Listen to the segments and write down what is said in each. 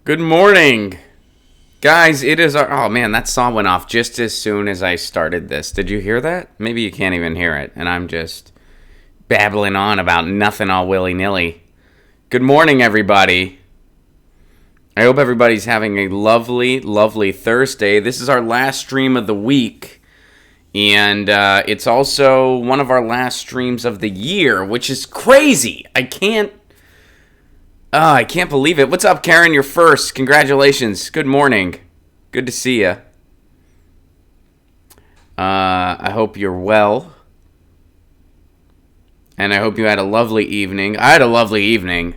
Good morning, guys. It is our. Oh man, that song went off just as soon as I started this. Did you hear that? Maybe you can't even hear it, and I'm just babbling on about nothing all willy nilly. Good morning, everybody. I hope everybody's having a lovely, lovely Thursday. This is our last stream of the week, and it's also one of our last streams of the year, which is crazy. I can't believe it. What's up, Karen? You're first. Congratulations. Good morning. Good to see you. I hope you're well. And I hope you had a lovely evening. I had a lovely evening.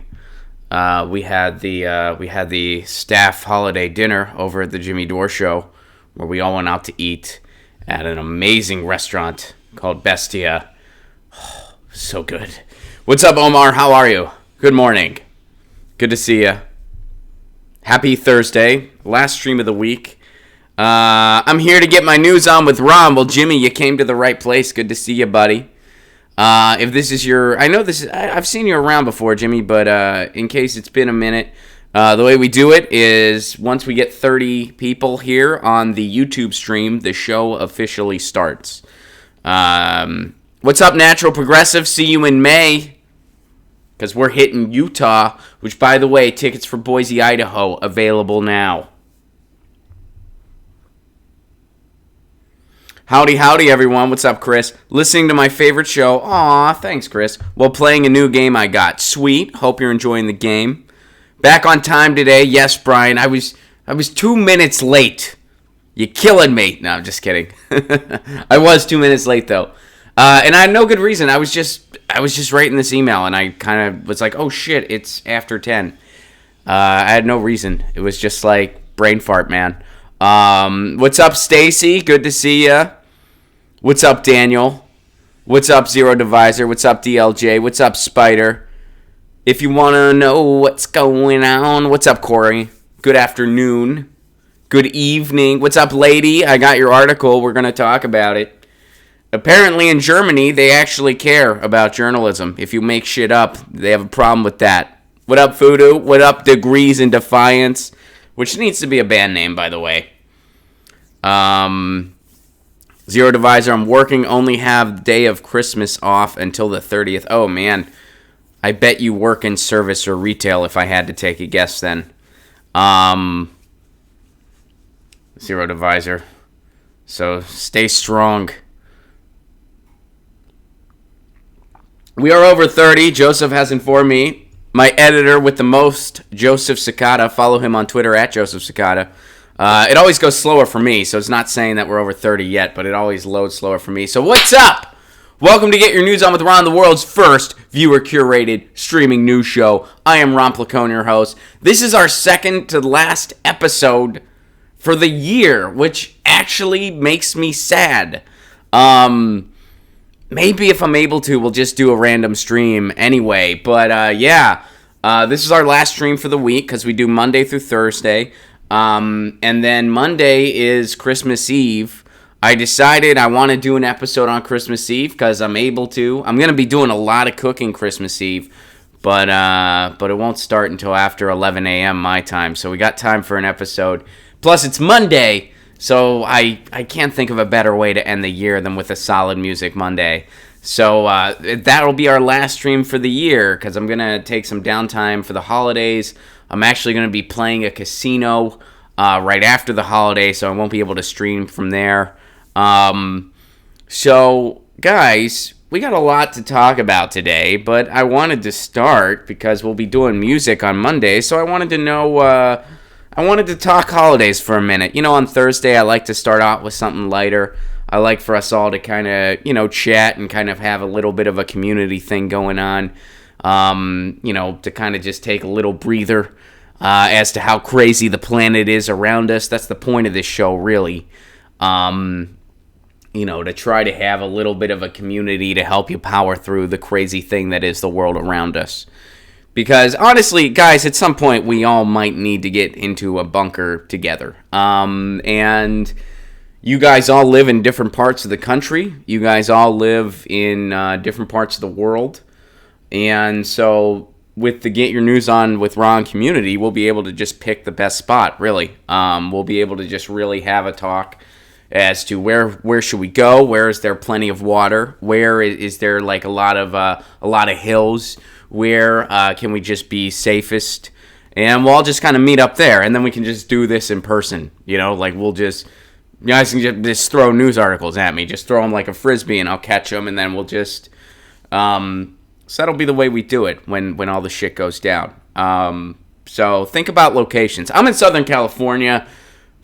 We had the staff holiday dinner over at the Jimmy Dore Show, where we all went out to eat at an amazing restaurant called Bestia. Oh, so good. What's up, Omar? How are you? Good morning. Good to see you. Happy Thursday. Last stream of the week. I'm here to get my news on with Ron. Well, Jimmy, you came to the right place. Good to see you, buddy. If this is your... I've seen you around before, Jimmy, but in case it's been a minute, the way we do it is once we get 30 people here on the YouTube stream, the show officially starts. What's up, Natural Progressive? See you in May. Because we're hitting Utah, which, by the way, tickets for Boise, Idaho, available now. Howdy, everyone. What's up, Chris? Listening to my favorite show. Aw, thanks, Chris. While playing a new game I got. Sweet. Hope you're enjoying the game. Back on time today. Yes, Brian. I was 2 minutes late. You're killing me. No, I'm just kidding. I was 2 minutes late, though. And I had no good reason. I was just writing this email, and I kind of was like, oh, shit, it's after 10. I had no reason. It was just like brain fart, man. What's up, Stacy? Good to see ya. What's up, Daniel? What's up, Zero Divisor? What's up, DLJ? What's up, Spider? If you want to know what's going on, what's up, Corey? Good afternoon. Good evening. What's up, lady? I got your article. We're going to talk about it. Apparently in Germany, they actually care about journalism. If you make shit up, they have a problem with that. What up, Voodoo? What up, Degrees in Defiance? Which needs to be a band name, by the way. Zero Divisor, I'm working, only have the day of Christmas off until the 30th. Oh, man. I bet you work in service or retail if I had to take a guess then. Zero Divisor. So stay strong. We are over 30. Joseph has informed me. My editor with the most, Joseph Cicada. Follow him on Twitter at Joseph Cicada. It always goes slower for me, so it's not saying that we're over 30 yet, but it always loads slower for me. So what's up? Welcome to Get Your News On with Ron, the world's first viewer-curated streaming news show. I am Ron Placone, your host. This is our second to last episode for the year, which actually makes me sad. Maybe if I'm able to, we'll just do a random stream anyway. But this is our last stream for the week because we do Monday through Thursday. And then Monday is Christmas Eve. I decided I want to do an episode on Christmas Eve because I'm able to. I'm going to be doing a lot of cooking Christmas Eve. But it won't start until after 11 a.m. my time. So we got time for an episode. Plus, it's Monday. So I can't think of a better way to end the year than with a solid Music Monday. So that'll be our last stream for the year because I'm going to take some downtime for the holidays. I'm actually going to be playing a casino right after the holiday, so I won't be able to stream from there. So, guys, we got a lot to talk about today, but I wanted to start because we'll be doing music on Monday, so I wanted to know... I wanted to talk holidays for a minute. You know, on Thursday, I like to start out with something lighter. I like for us all to kind of, chat and kind of have a little bit of a community thing going on. To kind of just take a little breather as to how crazy the planet is around us. That's the point of this show, really. To try to have a little bit of a community to help you power through the crazy thing that is the world around us. Because, honestly, guys, at some point, we all might need to get into a bunker together. And you guys all live in different parts of the country. You guys all live in different parts of the world. And so with the Get Your News On with Ron community, we'll be able to just pick the best spot, really. We'll be able to just really have a talk as to where should we go, where is there plenty of water, where is there like a lot of hills, where can we just be safest, and we'll all just kind of meet up there, and then we can just do this in person, like we'll just, you guys can just throw news articles at me, just throw them like a frisbee, and I'll catch them, and then we'll just, so that'll be the way we do it when all the shit goes down. So think about locations. I'm in Southern California,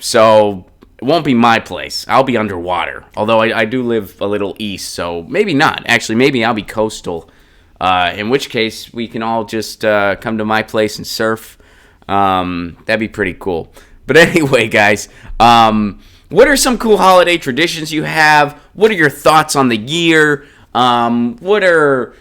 so it won't be my place. I'll be underwater. Although I do live a little east, so maybe not. Actually, maybe I'll be coastal. In which case, we can all just come to my place and surf. That'd be pretty cool. But anyway, guys, what are some cool holiday traditions you have? What are your thoughts on the year? What are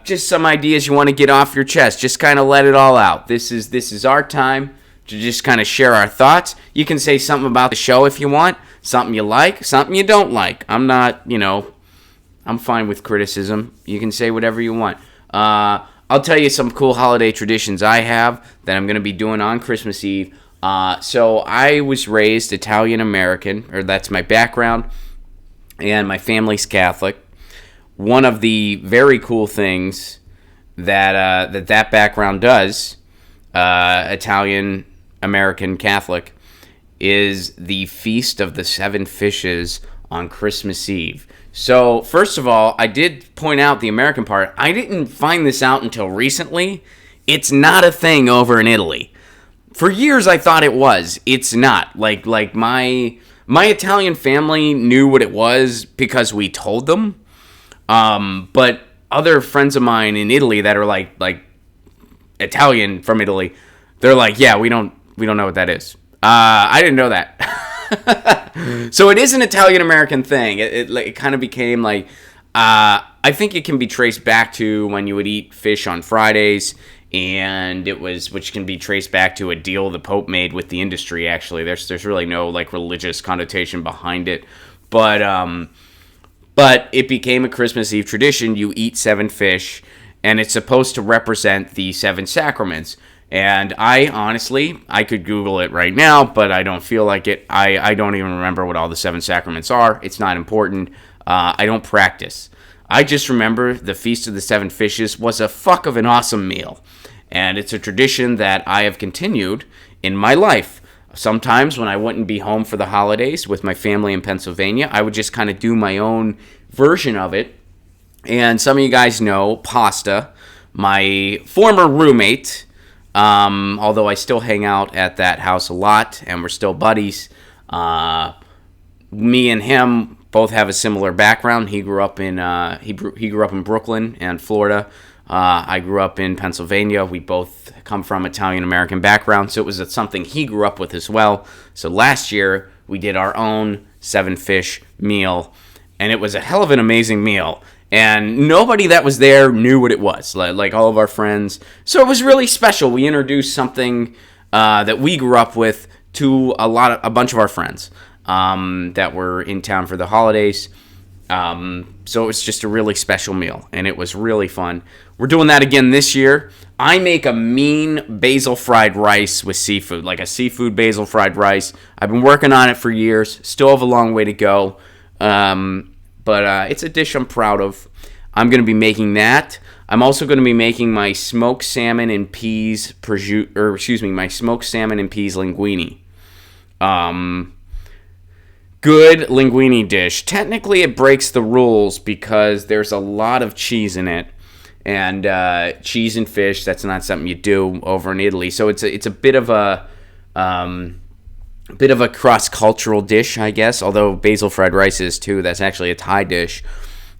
just some ideas you want to get off your chest? Just kind of let it all out. This is our time to just kind of share our thoughts. You can say something about the show if you want, something you like, something you don't like. I'm not, I'm fine with criticism. You can say whatever you want. I'll tell you some cool holiday traditions I have that I'm going to be doing on Christmas Eve. So I was raised Italian American, or that's my background, and my family's Catholic. One of the very cool things that background does, Italian American Catholic, is the Feast of the Seven Fishes on Christmas Eve. So, first of all, I did point out the American part. I didn't find this out until recently. It's not a thing over in Italy. For years, I thought it was. It's not. Like my Italian family knew what it was because we told them. But other friends of mine in Italy that are like Italian from Italy, they're like, yeah, we don't know what that is. I didn't know that. So it is an Italian American thing. It kind of became like, I think it can be traced back to when you would eat fish on Fridays, and which can be traced back to a deal the Pope made with the industry. Actually, there's really no like religious connotation behind it, but it became a Christmas Eve tradition. You eat 7 fish, and it's supposed to represent the 7 sacraments. And I could Google it right now, but I don't feel like it. I don't even remember what all the 7 sacraments are. It's not important. I don't practice. I just remember the Feast of the Seven Fishes was a fuck of an awesome meal. And it's a tradition that I have continued in my life. Sometimes when I wouldn't be home for the holidays with my family in Pennsylvania, I would just kind of do my own version of it. And some of you guys know Pasta, my former roommate, although I still hang out at that house a lot and we're still buddies. Me and him both have a similar background. He grew up in he grew up in Brooklyn and Florida. I grew up in Pennsylvania. We both come from Italian American background, so it was something he grew up with as well. So last year we did our own 7-fish meal, and it was a hell of an amazing meal. And nobody that was there knew what it was, like all of our friends. So it was really special. We introduced something that we grew up with to a bunch of our friends that were in town for the holidays. So it was just a really special meal, and it was really fun. We're doing that again this year. I make a mean basil fried rice with seafood, like a seafood basil fried rice. I've been working on it for years. Still have a long way to go. But it's a dish I'm proud of. I'm going to be making that. I'm also going to be making my smoked salmon and peas my smoked salmon and peas linguine. Good linguine dish. Technically, it breaks the rules because there's a lot of cheese in it, and cheese and fish, that's not something you do over in Italy. So it's a bit of a cross-cultural dish, I guess, although basil fried rice is too. That's actually a Thai dish.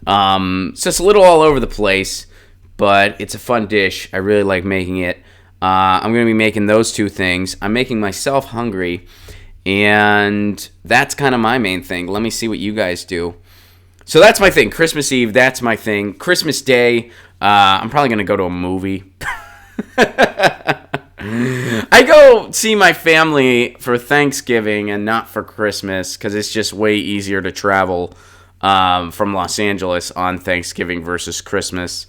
So it's a little all over the place, but it's a fun dish. I really like making it. I'm going to be making those 2 things. I'm making myself hungry, and that's kind of my main thing. Let me see what you guys do. So that's my thing. Christmas Eve, that's my thing. Christmas Day, I'm probably going to go to a movie. I go see my family for Thanksgiving and not for Christmas because it's just way easier to travel from Los Angeles on Thanksgiving versus Christmas.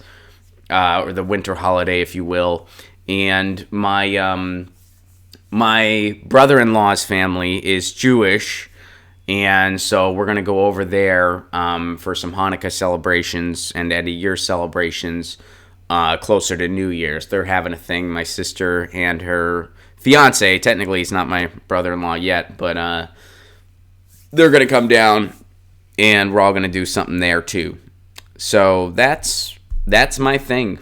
or the winter holiday, if you will. And my brother-in-law's family is Jewish, and so we're going to go over there for some Hanukkah celebrations and end of year celebrations closer to New Year's. They're having a thing. My sister and her fiance, technically he's not my brother-in-law yet, but they're going to come down, and we're all going to do something there too. So that's my thing.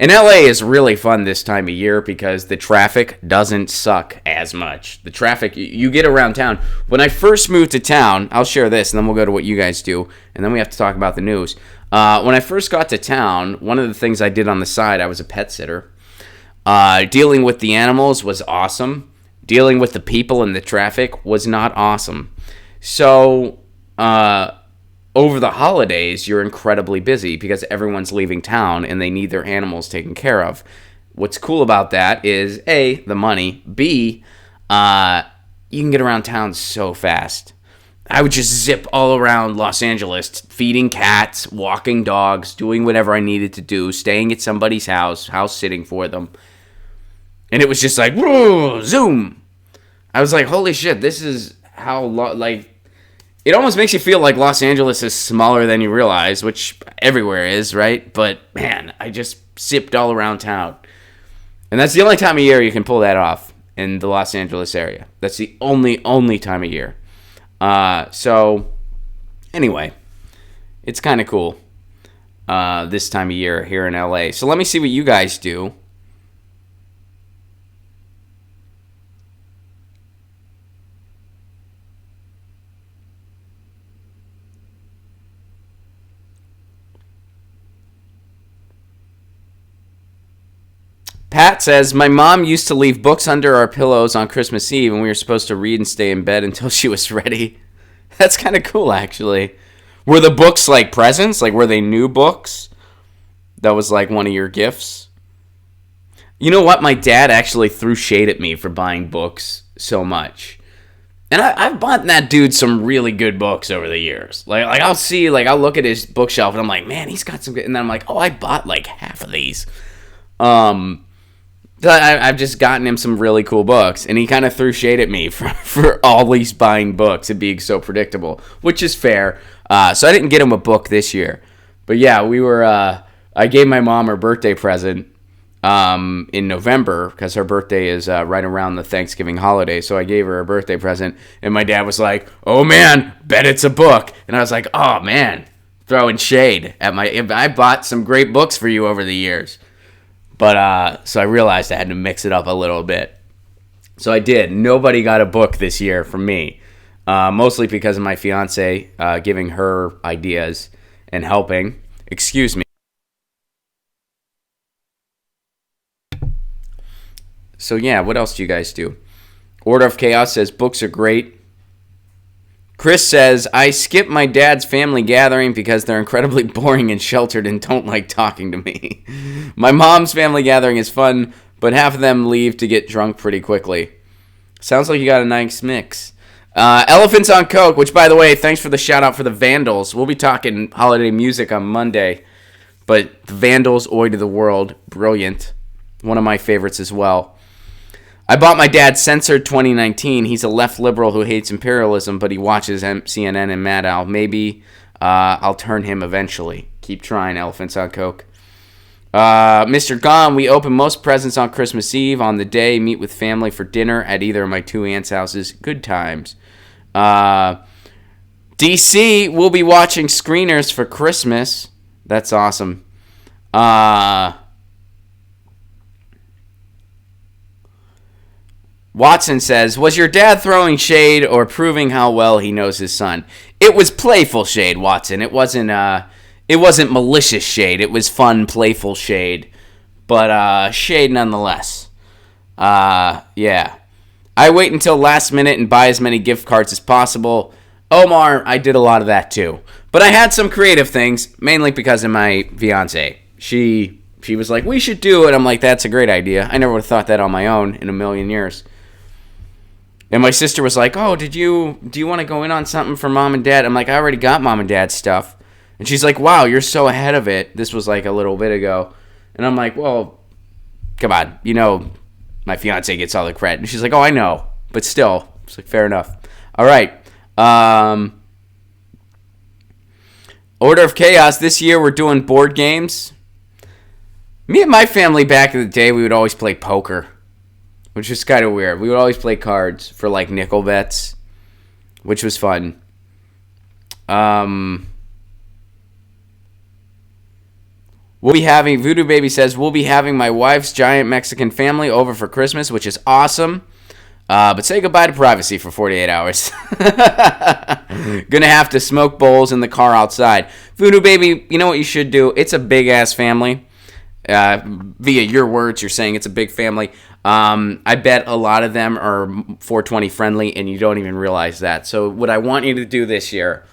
And LA is really fun this time of year because the traffic doesn't suck as much. The traffic, you get around town. When I first moved to town, I'll share this and then we'll go to what you guys do. And then we have to talk about the news. When I first got to town, one of the things I did on the side, I was a pet sitter. Dealing with the animals was awesome. Dealing with the people and the traffic was not awesome. So, over the holidays, you're incredibly busy because everyone's leaving town and they need their animals taken care of. What's cool about that is, A, the money. B, you can get around town so fast. I would just zip all around Los Angeles, feeding cats, walking dogs, doing whatever I needed to do, staying at somebody's house sitting for them. And it was just like, whoa, zoom. I was like, holy shit, this is how, it almost makes you feel like Los Angeles is smaller than you realize, which everywhere is, right? But, man, I just zipped all around town. And that's the only time of year you can pull that off in the Los Angeles area. That's the only time of year. So, anyway, it's kind of cool this time of year here in LA. So let me see what you guys do. Pat says, my mom used to leave books under our pillows on Christmas Eve, and we were supposed to read and stay in bed until she was ready. That's kind of cool, actually. Were the books like presents? Like, were they new books? That was like one of your gifts? You know what? My dad actually threw shade at me for buying books so much. And I've bought that dude some really good books over the years. Like I'll look at his bookshelf, and I'm like, man, he's got some good. And then I'm like, oh, I bought like half of these. I've just gotten him some really cool books, and he kind of threw shade at me for always buying books and being so predictable, which is fair. So I didn't get him a book this year. But yeah, I gave my mom her birthday present in November because her birthday is right around the Thanksgiving holiday. So I gave her a birthday present, and my dad was like, oh man, bet it's a book. And I was like, oh man, throwing shade at I bought some great books for you over the years. But, so I realized I had to mix it up a little bit. So I did. Nobody got a book this year from me. Mostly because of my fiance giving her ideas and helping. Excuse me. So yeah, what else do you guys do? Order of Chaos says, books are great. Chris says, I skip my dad's family gathering because they're incredibly boring and sheltered and don't like talking to me. My mom's family gathering is fun, but half of them leave to get drunk pretty quickly. Sounds like you got a nice mix. Elephants on Coke, which, by the way, thanks for the shout-out for the Vandals. We'll be talking holiday music on Monday. But the Vandals, Oi to the World, brilliant. One of my favorites as well. I bought my dad Censored 2019. He's a left liberal who hates imperialism, but he watches CNN and Mad Owl. Maybe I'll turn him eventually. Keep trying, Elephants on Coke. Mr. Gone, we open most presents on Christmas Eve. On the day, meet with family for dinner at either of my two aunts' houses. Good times. DC, we'll be watching screeners for Christmas. That's awesome. Watson says, was your dad throwing shade or proving how well he knows his son? It was playful shade, Watson. It wasn't malicious shade. It was fun, playful shade. But shade nonetheless. Yeah. I wait until last minute and buy as many gift cards as possible. Omar, I did a lot of that too. But I had some creative things, mainly because of my fiance. She was like, we should do it. I'm like, that's a great idea. I never would have thought that on my own in a million years. And my sister was like, oh, do you want to go in on something for mom and dad? I'm like, I already got mom and dad stuff. And she's like, wow, you're so ahead of it. This was like a little bit ago. And I'm like, well, come on. You know, my fiance gets all the credit. And she's like, oh, I know. But still, it's like, fair enough. All right. Order of Chaos. This year we're doing board games. Me and my family back in the day, we would always play poker, which is kind of weird. We would always play cards for like nickel bets, which was fun. We'll be having, Voodoo Baby says, we'll be having my wife's giant Mexican family over for Christmas, which is awesome. But say goodbye to privacy for 48 hours. Gonna have to smoke bowls in the car outside. Voodoo Baby, you know what you should do? It's a big-ass family. Via your words, you're saying it's a big family. I bet a lot of them are 420 friendly, and you don't even realize that. So what I want you to do this year,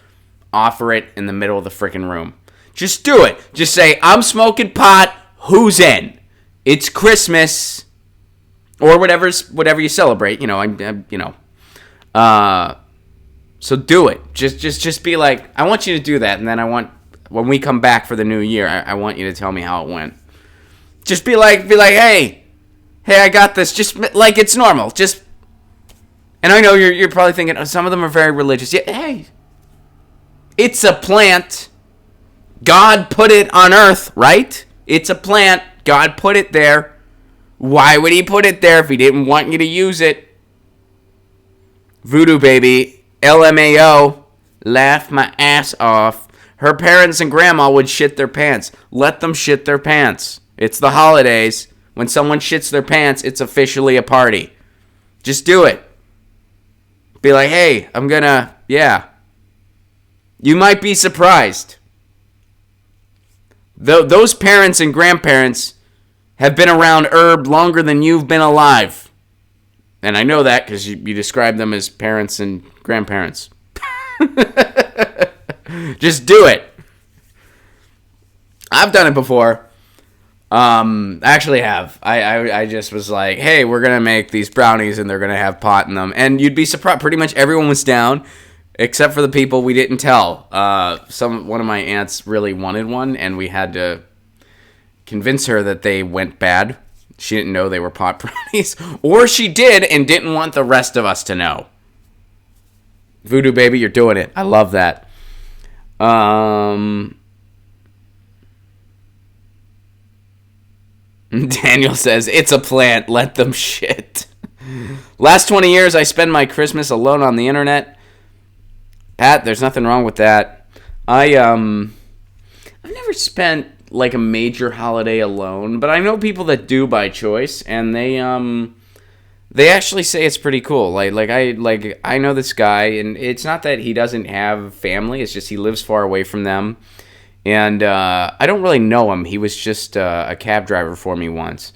offer it in the middle of the freaking room. Just do it. Just say, I'm smoking pot. Who's in? It's Christmas. Or whatever you celebrate, you know, so do it. Just be like, I want you to do that, and then when we come back for the new year, I want you to tell me how it went. Just be like, hey, I got this. Just like it's normal. And I know you're probably thinking, oh, some of them are very religious. Yeah, hey, it's a plant. God put it on earth, right? It's a plant. God put it there. Why would he put it there if he didn't want you to use it? Voodoo Baby, LMAO, laugh my ass off. Her parents and grandma would shit their pants. Let them shit their pants. It's the holidays. When someone shits their pants, it's officially a party. Just do it. Be like, hey, yeah. You might be surprised. Those parents and grandparents have been around herb longer than you've been alive. And I know that because you describe them as parents and grandparents. Just do it. I've done it before. I actually have. I just was like, hey, we're going to make these brownies and they're going to have pot in them. And you'd be surprised. Pretty much everyone was down except for the people we didn't tell. One of my aunts really wanted one and we had to convince her that they went bad. She didn't know they were pot brownies. Or she did and didn't want the rest of us to know. Voodoo Baby, you're doing it. I love that. Daniel says, it's a plant. Let them shit. Last 20 years, I spend my Christmas alone on the internet. Pat, there's nothing wrong with that. I've never spent like a major holiday alone, but I know people that do by choice, and they actually say it's pretty cool. I know this guy, and it's not that he doesn't have family, it's just he lives far away from them, and I don't really know him. He was just a cab driver for me once,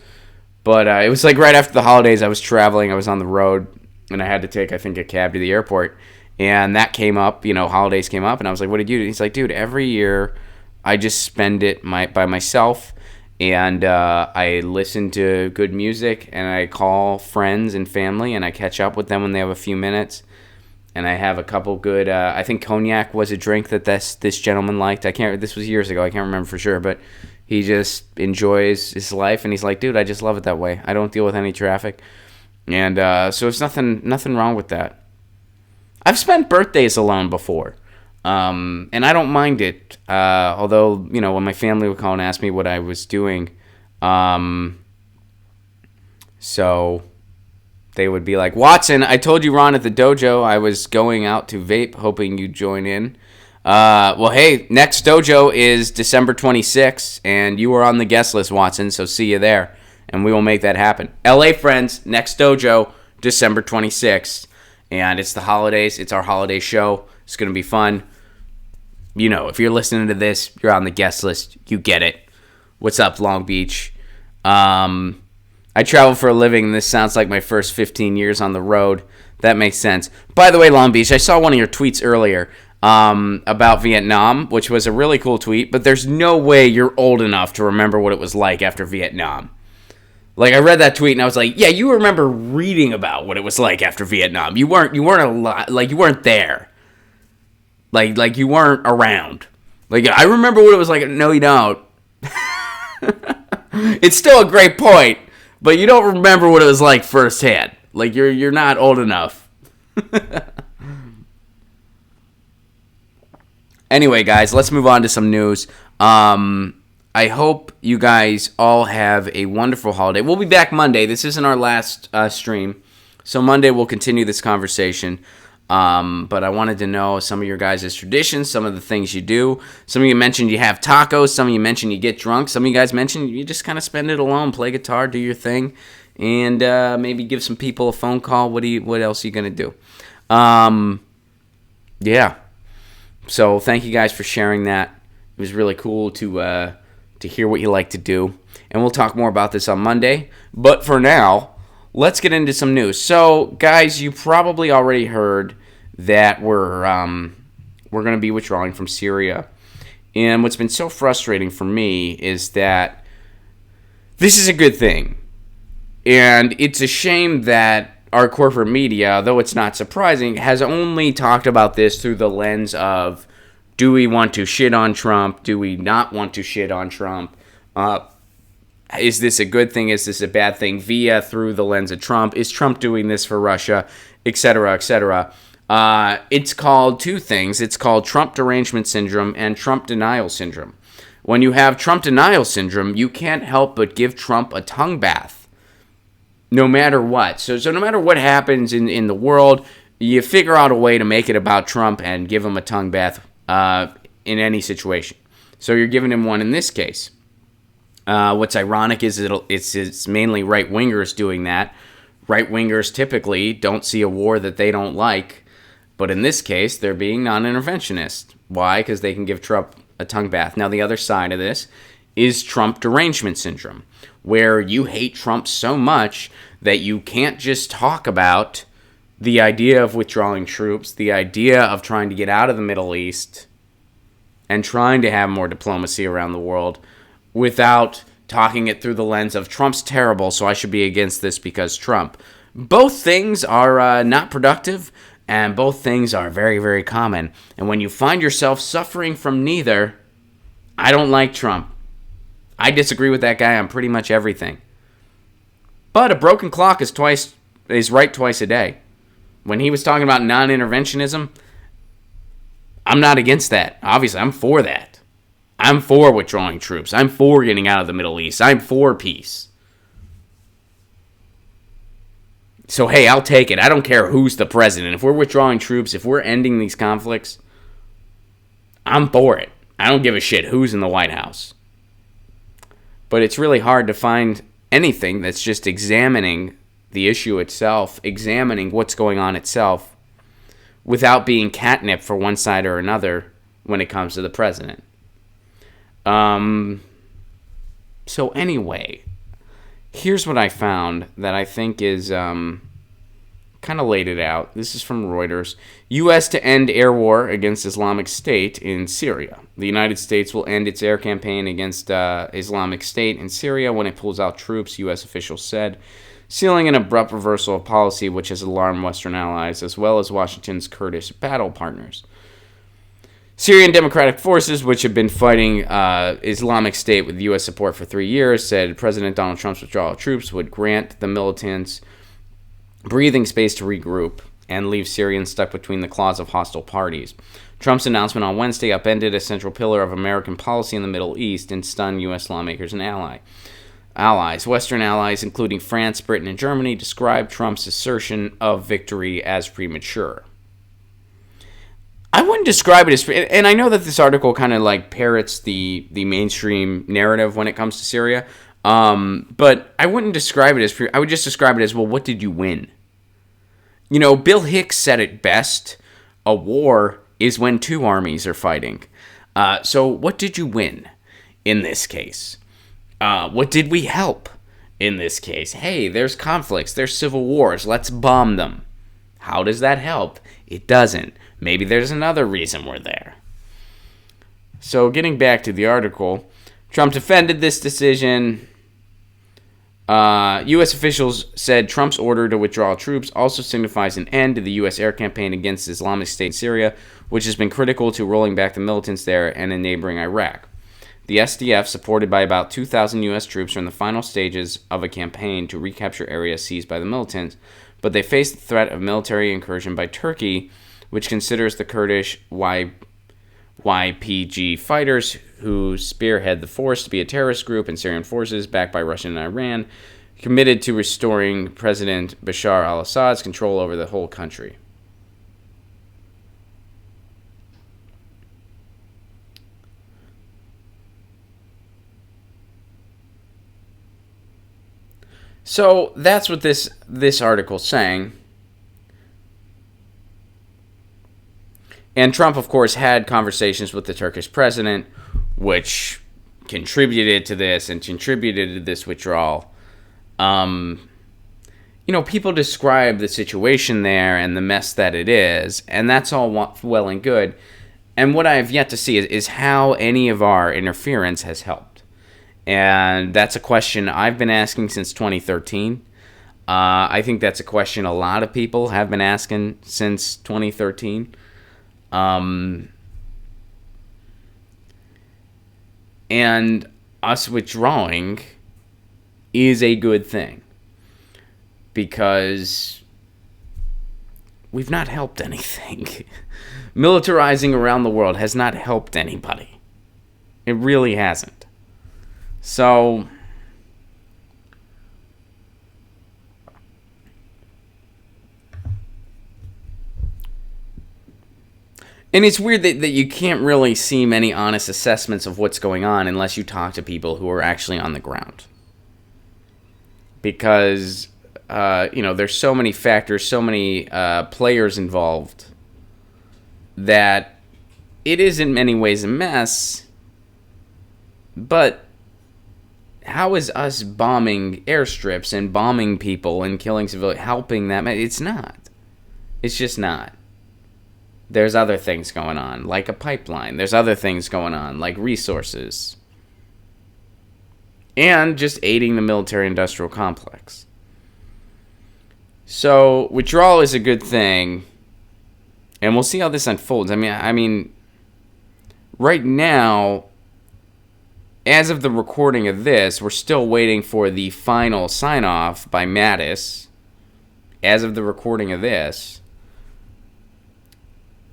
but it was like right after the holidays. I was traveling, I was on the road, and I had to take, I think, a cab to the airport, and that came up, holidays came up, and I was like, what did you do? He's like, dude, every year I just spend it by myself, and I listen to good music, and I call friends and family, and I catch up with them when they have a few minutes, and I have a couple good, I think cognac was a drink that this gentleman liked. This was years ago, I can't remember for sure, but he just enjoys his life, and he's like, dude, I just love it that way. I don't deal with any traffic, and so it's nothing wrong with that. I've spent birthdays alone before. And I don't mind it, although, when my family would call and ask me what I was doing, so they would be like, Watson, I told you, Ron, at the dojo I was going out to vape, hoping you'd join in. Well, hey, next dojo is December 26th, and you are on the guest list, Watson, so see you there, and we will make that happen. LA friends, next dojo, December 26th, and it's the holidays, it's our holiday show. It's going to be fun. If you're listening to this, you're on the guest list. You get it. What's up, Long Beach? I travel for a living, and this sounds like my first 15 years on the road. That makes sense. By the way, Long Beach, I saw one of your tweets earlier about Vietnam, which was a really cool tweet, but there's no way you're old enough to remember what it was like after Vietnam. Like, I read that tweet, and I was like, yeah, you remember reading about what it was like after Vietnam. You weren't a lot, like, you weren't there. Like you weren't around. Like, I remember what it was like. No, you don't. It's still a great point, but you don't remember what it was like firsthand. Like, you're not old enough. Anyway, guys, let's move on to some news. I hope you guys all have a wonderful holiday. We'll be back Monday. This isn't our last stream, so Monday we'll continue this conversation. But I wanted to know some of your guys' traditions, some of the things you do. Some of you mentioned you have tacos. Some of you mentioned you get drunk. Some of you guys mentioned you just kind of spend it alone, play guitar, do your thing, and maybe give some people a phone call. What else are you going to do? Yeah. So thank you guys for sharing that. It was really cool to hear what you like to do. And we'll talk more about this on Monday. But for now, let's get into some news. So, guys, you probably already heard that we're going to be withdrawing from Syria. And what's been so frustrating for me is that this is a good thing. And it's a shame that our corporate media, though it's not surprising, has only talked about this through the lens of, do we want to shit on Trump? Do we not want to shit on Trump? Is this a good thing? Is this a bad thing? Through the lens of Trump. Is Trump doing this for Russia? Etc., etc. It's called two things. It's called Trump derangement syndrome and Trump denial syndrome. When you have Trump denial syndrome, you can't help but give Trump a tongue bath, no matter what. So no matter what happens in the world, you figure out a way to make it about Trump and give him a tongue bath in any situation. So you're giving him one in this case. What's ironic is it's mainly right-wingers doing that. Right-wingers typically don't see a war that they don't like, but in this case, they're being non-interventionist. Why? Because they can give Trump a tongue bath. Now, the other side of this is Trump derangement syndrome, where you hate Trump so much that you can't just talk about the idea of withdrawing troops, the idea of trying to get out of the Middle East, and trying to have more diplomacy around the world without talking it through the lens of Trump's terrible, so I should be against this because Trump. Both things are not productive, and both things are very, very common. And when you find yourself suffering from neither, I don't like Trump. I disagree with that guy on pretty much everything. But a broken clock is right twice a day. When he was talking about non-interventionism, I'm not against that. Obviously, I'm for that. I'm for withdrawing troops. I'm for getting out of the Middle East. I'm for peace. So, hey, I'll take it. I don't care who's the president. If we're withdrawing troops, if we're ending these conflicts, I'm for it. I don't give a shit who's in the White House. But it's really hard to find anything that's just examining the issue itself, examining what's going on itself, without being catnip for one side or another when it comes to the president. So anyway, here's what I found that I think is kind of laid it out. This is from Reuters. U.S. to end air war against Islamic State in Syria. The United States will end its air campaign against Islamic State in Syria when it pulls out troops, U.S. officials said, sealing an abrupt reversal of policy which has alarmed Western allies as well as Washington's Kurdish battle partners. Syrian Democratic Forces, which have been fighting Islamic State with U.S. support for 3 years, said President Donald Trump's withdrawal of troops would grant the militants breathing space to regroup and leave Syrians stuck between the claws of hostile parties. Trump's announcement on Wednesday upended a central pillar of American policy in the Middle East and stunned U.S. lawmakers and allies. Western allies, including France, Britain, and Germany, described Trump's assertion of victory as premature. I wouldn't describe it as, and I know that this article kind of like parrots the mainstream narrative when it comes to Syria, but I wouldn't describe it as, I would just describe it as, well, what did you win? You know, Bill Hicks said it best, a war is when two armies are fighting. So what did you win in this case? What did we help in this case? Hey, there's conflicts, there's civil wars, let's bomb them. How does that help? It doesn't. Maybe there's another reason we're there. So getting back to the article, Trump defended this decision. U.S. officials said Trump's order to withdraw troops also signifies an end to the U.S. air campaign against Islamic State in Syria, which has been critical to rolling back the militants there and in neighboring Iraq. The SDF, supported by about 2,000 U.S. troops, are in the final stages of a campaign to recapture areas seized by the militants, but they face the threat of military incursion by Turkey, which considers the Kurdish YPG fighters who spearhead the force to be a terrorist group, and Syrian forces, backed by Russia and Iran, committed to restoring President Bashar al-Assad's control over the whole country. So that's what this article's saying. And Trump, of course, had conversations with the Turkish president, which contributed to this and contributed to this withdrawal. People describe the situation there and the mess that it is, and that's all well and good. And what I have yet to see is how any of our interference has helped. And that's a question I've been asking since 2013. I think that's a question a lot of people have been asking since 2013. And us withdrawing is a good thing because we've not helped anything. Militarizing around the world has not helped anybody. It really hasn't. So and it's weird that you can't really see many honest assessments of what's going on unless you talk to people who are actually on the ground. Because, there's so many factors, so many players involved that it is in many ways a mess. But how is us bombing airstrips and bombing people and killing civilians helping that? It's not. It's just not. There's other things going on, like a pipeline. There's other things going on, like resources. And just aiding the military-industrial complex. So, withdrawal is a good thing. And we'll see how this unfolds. I mean, right now, as of the recording of this, we're still waiting for the final sign-off by Mattis. As of the recording of this.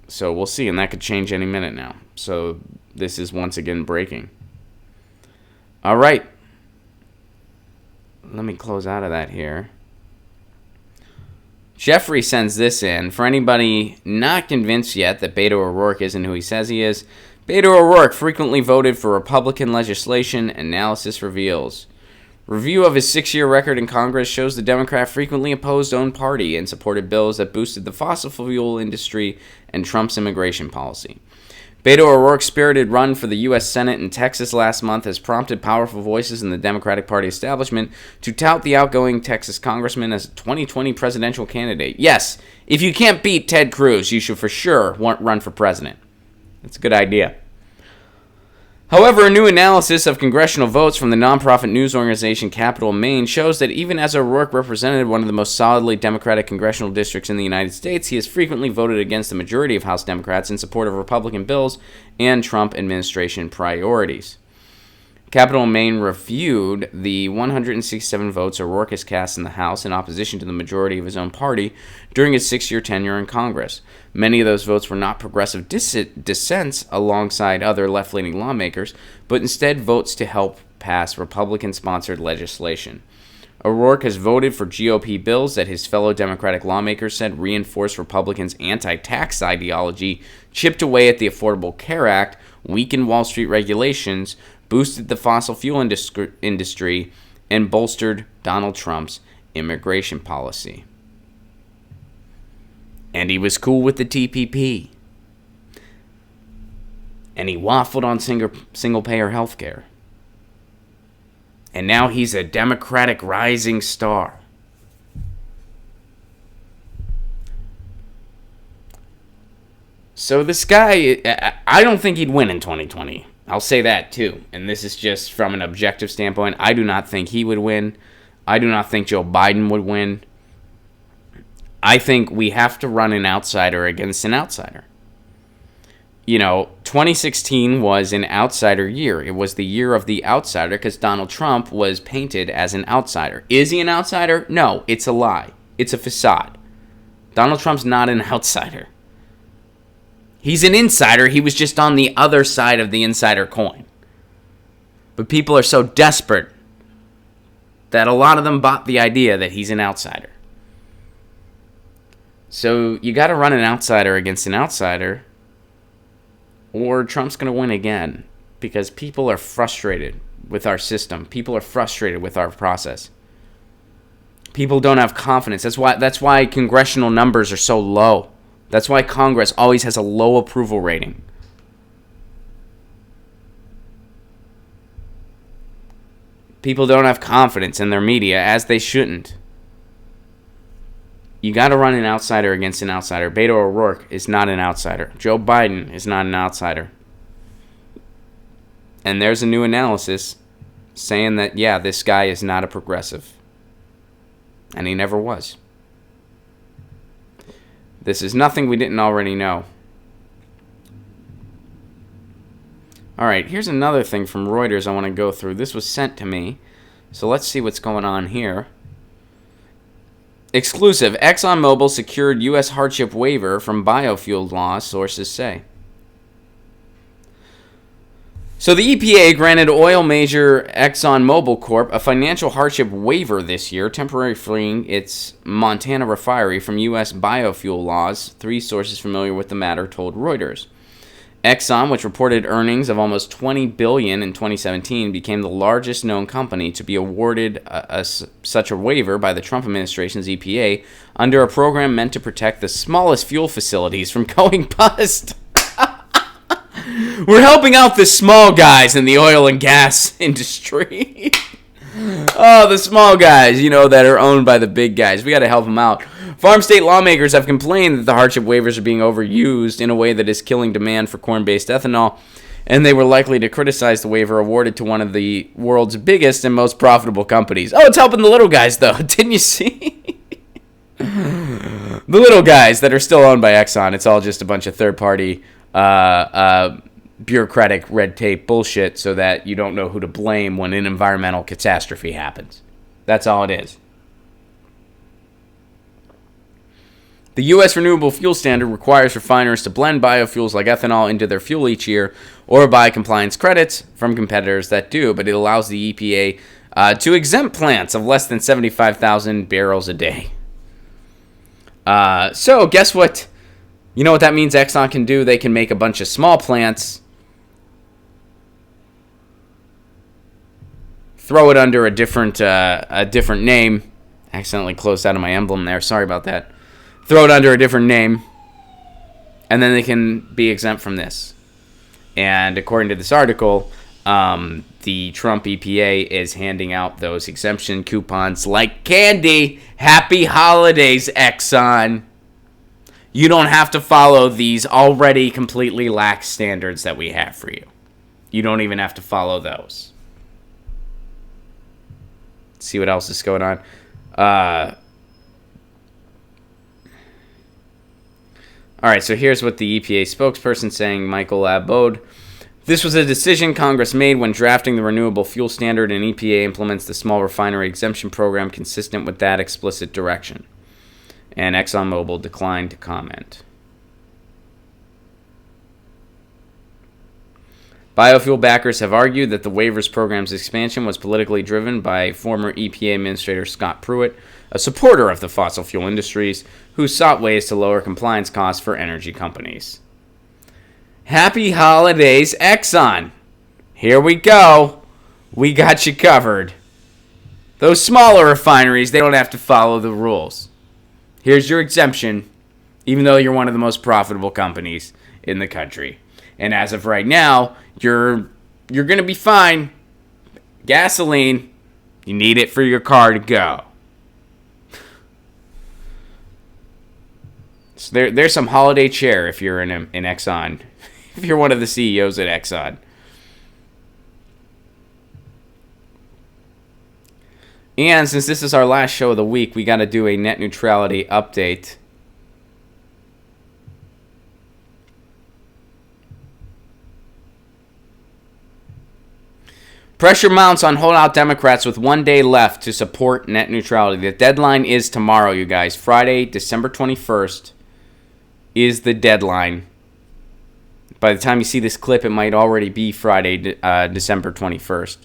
So we'll see, and that could change any minute now. So this is once again breaking. All right. Let me close out of that here. Jeffrey sends this in. For anybody not convinced yet that Beto O'Rourke isn't who he says he is, Beto O'Rourke frequently voted for Republican legislation, analysis reveals. Review of his 6-year record in Congress shows the Democrat frequently opposed own party and supported bills that boosted the fossil fuel industry and Trump's immigration policy. Beto O'Rourke's spirited run for the U.S. Senate in Texas last month has prompted powerful voices in the Democratic Party establishment to tout the outgoing Texas congressman as a 2020 presidential candidate. Yes, if you can't beat Ted Cruz, you should for sure run for president. That's a good idea. However, a new analysis of congressional votes from the nonprofit news organization Capital Maine shows that even as O'Rourke represented one of the most solidly Democratic congressional districts in the United States, he has frequently voted against the majority of House Democrats in support of Republican bills and Trump administration priorities. Capital Maine reviewed the 167 votes O'Rourke has cast in the House in opposition to the majority of his own party during his 6-year tenure in Congress. Many of those votes were not progressive dissents alongside other left-leaning lawmakers, but instead votes to help pass Republican-sponsored legislation. O'Rourke has voted for GOP bills that his fellow Democratic lawmakers said reinforced Republicans' anti-tax ideology, chipped away at the Affordable Care Act, weakened Wall Street regulations, boosted the fossil fuel industry, and bolstered Donald Trump's immigration policy. And he was cool with the TPP. And he waffled on single-payer health care. And now he's a Democratic rising star. So this guy, I don't think he'd win in 2020. I'll say that too. And this is just from an objective standpoint. I do not think he would win. I do not think Joe Biden would win. I think we have to run an outsider against an outsider. 2016 was an outsider year. It was the year of the outsider because Donald Trump was painted as an outsider. Is he an outsider? No, it's a lie. It's a facade. Donald Trump's not an outsider. He's an insider. He was just on the other side of the insider coin. But people are so desperate that a lot of them bought the idea that he's an outsider. So you got to run an outsider against an outsider, or Trump's going to win again, because people are frustrated with our system. People are frustrated with our process. People don't have confidence. That's why congressional numbers are so low. That's why Congress always has a low approval rating. People don't have confidence in their media, as they shouldn't. You got to run an outsider against an outsider. Beto O'Rourke is not an outsider. Joe Biden is not an outsider. And there's a new analysis saying that, yeah, this guy is not a progressive. And he never was. This is nothing we didn't already know. All right, here's another thing from Reuters I want to go through. This was sent to me, so let's see what's going on here. Exclusive. ExxonMobil secured U.S. hardship waiver from biofuel law, sources say. So the EPA granted oil major ExxonMobil Corp a financial hardship waiver this year, temporarily freeing its Montana refinery from U.S. biofuel laws, three sources familiar with the matter told Reuters. Exxon, which reported earnings of almost $20 billion in 2017, became the largest known company to be awarded such a waiver by the Trump administration's EPA under a program meant to protect the smallest fuel facilities from going bust. We're helping out the small guys in the oil and gas industry. Oh, the small guys, that are owned by the big guys. We got to help them out. Farm state lawmakers have complained that the hardship waivers are being overused in a way that is killing demand for corn-based ethanol, and they were likely to criticize the waiver awarded to one of the world's biggest and most profitable companies. Oh, it's helping the little guys, though. Didn't you see? The little guys that are still owned by Exxon. It's all just a bunch of third-party bureaucratic red tape bullshit so that you don't know who to blame when an environmental catastrophe happens. That's all it is. The U.S. Renewable Fuel Standard requires refiners to blend biofuels like ethanol into their fuel each year or buy compliance credits from competitors that do, but it allows the EPA to exempt plants of less than 75,000 barrels a day. So guess what? You know what that means Exxon can do? They can make a bunch of small plants, throw it under a different name. Accidentally closed out of my emblem there. Sorry about that. Throw it under a different name, and then they can be exempt from this. And according to this article, the Trump EPA is handing out those exemption coupons like candy. Happy holidays, Exxon. You don't have to follow these already completely lax standards that we have for you. You don't even have to follow those. Let's see what else is going on. All right, so here's what the EPA spokesperson saying, Michael Labode. This was a decision Congress made when drafting the Renewable Fuel Standard, and EPA implements the small refinery exemption program consistent with that explicit direction. And ExxonMobil declined to comment. Biofuel backers have argued that the waivers program's expansion was politically driven by former EPA Administrator Scott Pruitt, a supporter of the fossil fuel industries, who sought ways to lower compliance costs for energy companies. Happy holidays, Exxon! Here we go. We got you covered. Those smaller refineries, they don't have to follow the rules. Here's your exemption, even though you're one of the most profitable companies in the country. And as of right now, you're going to be fine. Gasoline, you need it for your car to go. So there's some holiday cheer if you're in Exxon. If you're one of the CEOs at Exxon. And since this is our last show of the week, we got to do a net neutrality update. Pressure mounts on holdout Democrats with 1 day left to support net neutrality. The deadline is tomorrow, you guys. Friday, December 21st is the deadline. By the time you see this clip, it might already be Friday, December 21st.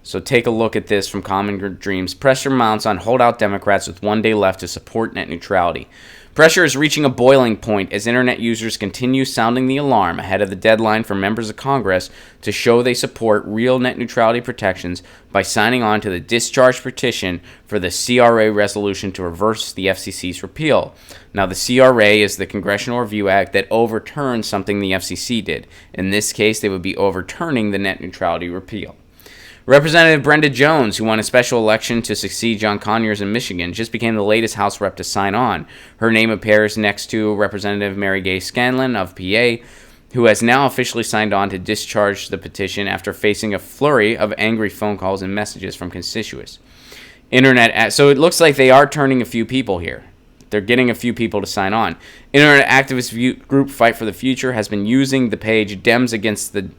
So take a look at this from Common Dreams. Pressure mounts on holdout Democrats with 1 day left to support net neutrality. Pressure is reaching a boiling point as internet users continue sounding the alarm ahead of the deadline for members of Congress to show they support real net neutrality protections by signing on to the discharge petition for the CRA resolution to reverse the FCC's repeal. Now, the CRA is the Congressional Review Act that overturns something the FCC did. In this case, they would be overturning the net neutrality repeal. Representative Brenda Jones, who won a special election to succeed John Conyers in Michigan, just became the latest House rep to sign on. Her name appears next to Representative Mary Gay Scanlon of PA, who has now officially signed on to discharge the petition after facing a flurry of angry phone calls and messages from constituents. So it looks like they are turning a few people here. They're getting a few people to sign on. Internet activist group Fight for the Future has been using the page Dems Against the...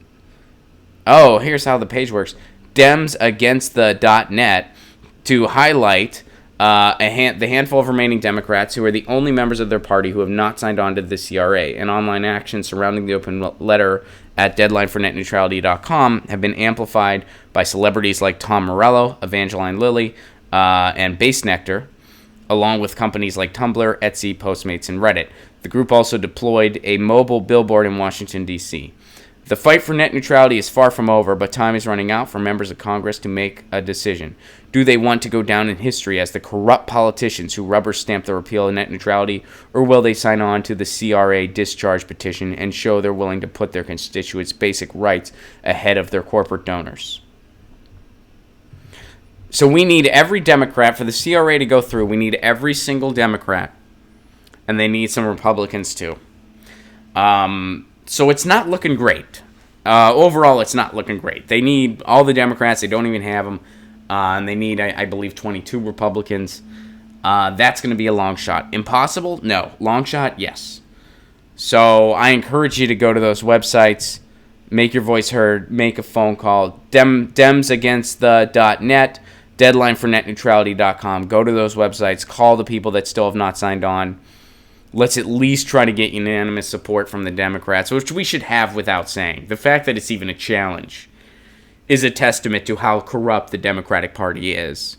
Oh, here's how the page works. Dems Against the .net to highlight the handful of remaining Democrats who are the only members of their party who have not signed on to the CRA. And online action surrounding the open letter at deadlinefornetneutrality.com have been amplified by celebrities like Tom Morello, Evangeline Lilly, and Base Nectar, along with companies like Tumblr, Etsy, Postmates, and Reddit. The group also deployed a mobile billboard in Washington, D.C. The fight for net neutrality is far from over, but time is running out for members of Congress to make a decision. Do they want to go down in history as the corrupt politicians who rubber stamp the repeal of net neutrality, or will they sign on to the CRA discharge petition and show they're willing to put their constituents' basic rights ahead of their corporate donors? So we need every Democrat, for the CRA to go through, we need every single Democrat, and they need some Republicans too. So it's not looking great. Overall, it's not looking great. They need all the Democrats. They don't even have them. And they need, I believe, 22 Republicans. That's going to be a long shot. Impossible? No. Long shot? Yes. So I encourage you to go to those websites, make your voice heard, make a phone call. Dems Against the .net, deadlinefornetneutrality.com. Go to those websites. Call the people that still have not signed on. Let's at least try to get unanimous support from the Democrats, which we should have without saying. The fact that it's even a challenge is a testament to how corrupt the Democratic Party is.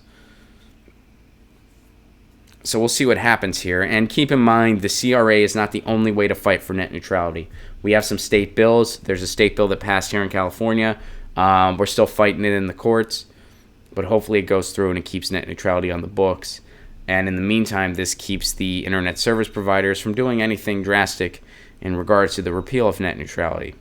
So we'll see what happens here. And keep in mind, the CRA is not the only way to fight for net neutrality. We have some state bills. There's a state bill that passed here in California. We're still fighting it in the courts, but hopefully it goes through and it keeps net neutrality on the books. And in the meantime, this keeps the internet service providers from doing anything drastic in regards to the repeal of net neutrality.